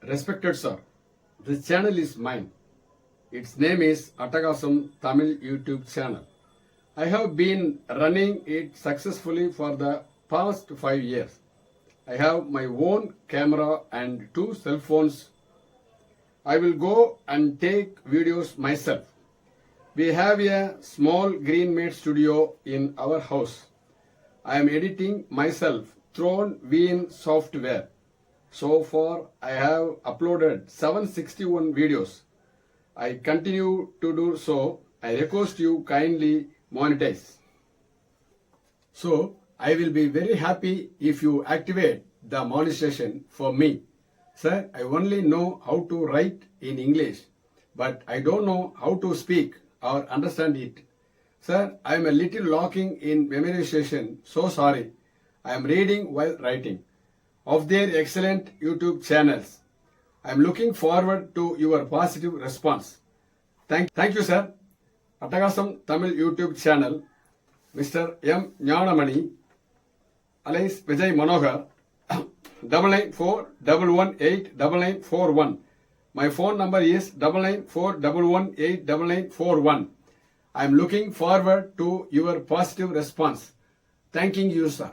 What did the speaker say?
Respected sir, this channel is mine. Its name is Atagasam Tamil YouTube channel. I have been running it successfully for the past 5 years. I have my own camera and 2 cell phones. I will go and take videos myself. We have a small green made studio in our house. I am editing myself through Vin software. So far, I have uploaded 761 videos. I continue to do so. I request you kindly monetize. So, I will be very happy if you activate the monetization for me. Sir, I only know how to write in English, but I don't know how to speak or understand it. Sir, I am a little lacking in memorization, so sorry. I am reading while writing. Of their excellent YouTube channels. I am looking forward to your positive response. Thank you, sir. Atagasam Tamil YouTube channel, Mr. M. Nyanamani, alias Vijay Manohar, 994118991. My phone number is 994118991. I am looking forward to your positive response. Thanking you, sir.